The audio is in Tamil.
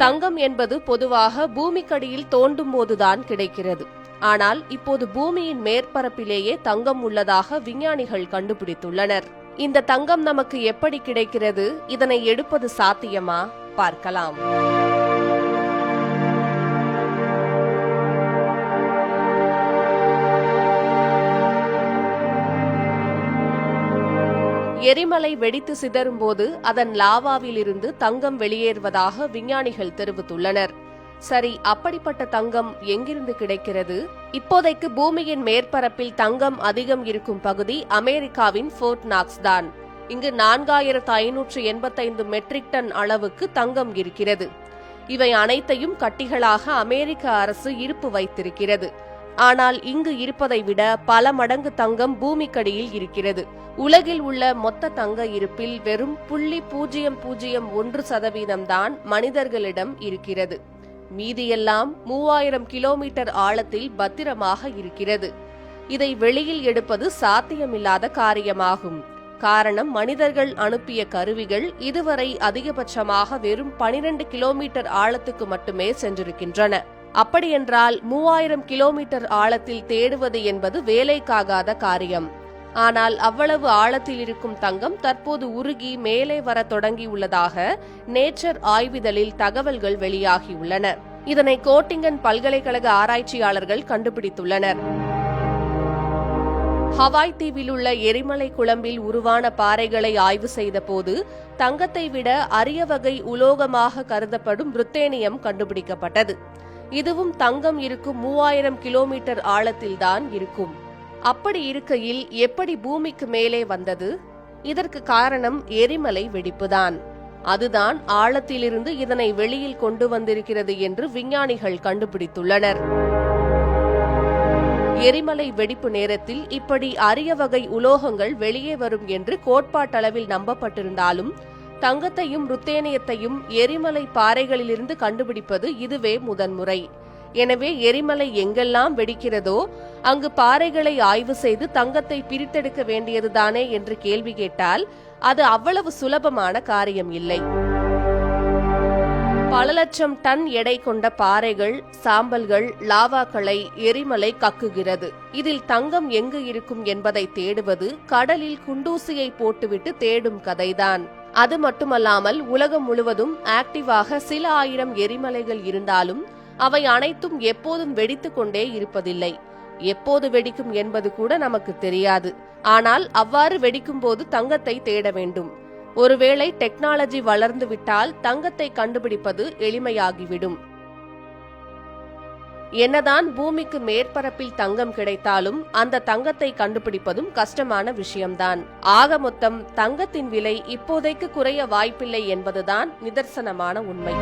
தங்கம் என்பது பொதுவாக பூமிக்கடியில் தோண்டும் போதுதான் கிடைக்கிறது. ஆனால் இப்போது பூமியின் மேற்பரப்பிலேயே தங்கம் உள்ளதாக விஞ்ஞானிகள் கண்டுபிடித்துள்ளனர். இந்த தங்கம் நமக்கு எப்படி கிடைக்கிறது? இதனை எடுப்பது சாத்தியமா? பார்க்கலாம். எரிமலை வெடித்து சிதறும்போது அதன் லாவாவிலிருந்து தங்கம் வெளியேறுவதாக விஞ்ஞானிகள் தெரிவித்துள்ளனர். சரி, அப்படிப்பட்ட தங்கம் எங்கிருந்து கிடைக்கிறது? இப்போதைக்கு பூமியின் மேற்பரப்பில் தங்கம் அதிகம் இருக்கும் பகுதி அமெரிக்காவின் ஃபோர்ட் நாக்ஸ் தான். இங்கு 4585 மெட்ரிக் டன் அளவுக்கு தங்கம் இருக்கிறது. இவை அனைத்தையும் கட்டிகளாக அமெரிக்க அரசு இருப்பு வைத்திருக்கிறது. ஆனால் இங்கு இருப்பதை விட பல மடங்கு தங்கம் பூமிக்கடியில் இருக்கிறது. உலகில் உள்ள மொத்த தங்க இருப்பில் வெறும் 0.001% தான் மனிதர்களிடம் இருக்கிறது. மீதியெல்லாம் 3000 கிலோமீட்டர் ஆழத்தில் பத்திரமாக இருக்கிறது. இதை வெளியில் எடுப்பது சாத்தியமில்லாத காரியமாகும். காரணம், மனிதர்கள் அனுப்பிய கருவிகள் இதுவரை அதிகபட்சமாக வெறும் 12 கிலோமீட்டர் ஆழத்துக்கு மட்டுமே சென்றிருக்கின்றன. அப்படியென்றால் 3000 கிலோமீட்டர் ஆழத்தில் தேடுவது என்பது வேலைக்காகாத காரியம். ஆனால் அவ்வளவு ஆழத்தில் இருக்கும் தங்கம் தற்போது உருகி மேலே வர தொடங்கியுள்ளதாக நேச்சர் ஆய்விதழில் தகவல்கள் வெளியாகியுள்ளன. இதனை கோட்டிங்கன் பல்கலைக்கழக ஆராய்ச்சியாளர்கள் கண்டுபிடித்துள்ளனர். ஹவாய் தீவில் உள்ள எரிமலை குழம்பில் உருவான பாறைகளை ஆய்வு செய்த போது தங்கத்தை விட அரிய வகை உலோகமாக கருதப்படும் ருத்தேனியம் கண்டுபிடிக்கப்பட்டது. இதுவும் தங்கம் இருக்கும் 3000 கிலோமீட்டர் ஆழத்தில்தான் இருக்கும். அப்படி இருக்கையில் எப்படி பூமிக்கு மேலே வந்தது? இதற்கு காரணம் எரிமலை வெடிப்புதான். அதுதான் ஆழத்திலிருந்து இதனை வெளியில் கொண்டு வந்திருக்கிறது என்று விஞ்ஞானிகள் கண்டுபிடித்துள்ளனர். எரிமலை வெடிப்பு நேரத்தில் இப்படி அரிய வகை உலோகங்கள் வெளியே வரும் என்று கோட்பாட்டளவில் நம்பப்பட்டிருந்தாலும் தங்கத்தையும் ருத்தேனியத்தையும் எரிமலை பாறைகளிலிருந்து கண்டுபிடிப்பது இதுவே முதன்முறை. எனவே எரிமலை எங்கெல்லாம் வெடிக்கிறதோ அங்கு பாறைகளை ஆய்வு செய்து தங்கத்தை பிரித்தெடுக்க வேண்டியதுதானே என்று கேள்வி கேட்டால் அது அவ்வளவு சுலபமான காரியம் இல்லை. பல லட்சம் டன் எடை கொண்ட பாறைகள், சாம்பல்கள், லாவாக்களை எரிமலை கக்குகிறது. இதில் தங்கம் எங்கு இருக்கும் என்பதை தேடுவது கடலில் குண்டூசியை போட்டுவிட்டு தேடும் கதைதான். அது மட்டுமல்லாமல் உலகம் முழுவதும் ஆக்டிவாக சில ஆயிரம் எரிமலைகள் இருந்தாலும் அவை அனைத்தும் எப்போதும் வெடித்துக் கொண்டே இருப்பதில்லை. எப்போது வெடிக்கும் என்பது கூட நமக்கு தெரியாது. ஆனால் அவ்வாறு வெடிக்கும் போது தங்கத்தை தேட வேண்டும். ஒருவேளை டெக்னாலஜி வளர்ந்து விட்டால் தங்கத்தை கண்டுபிடிப்பது எளிமையாகிவிடும். என்னதான் பூமிக்கு மேற்பரப்பில் தங்கம் கிடைத்தாலும் அந்த தங்கத்தை கண்டுபிடிப்பதும் கஷ்டமான விஷயம்தான். ஆக மொத்தம் தங்கத்தின் விலை இப்போதைக்கு குறைய வாய்ப்பில்லை என்பதுதான் நிதர்சனமான உண்மை.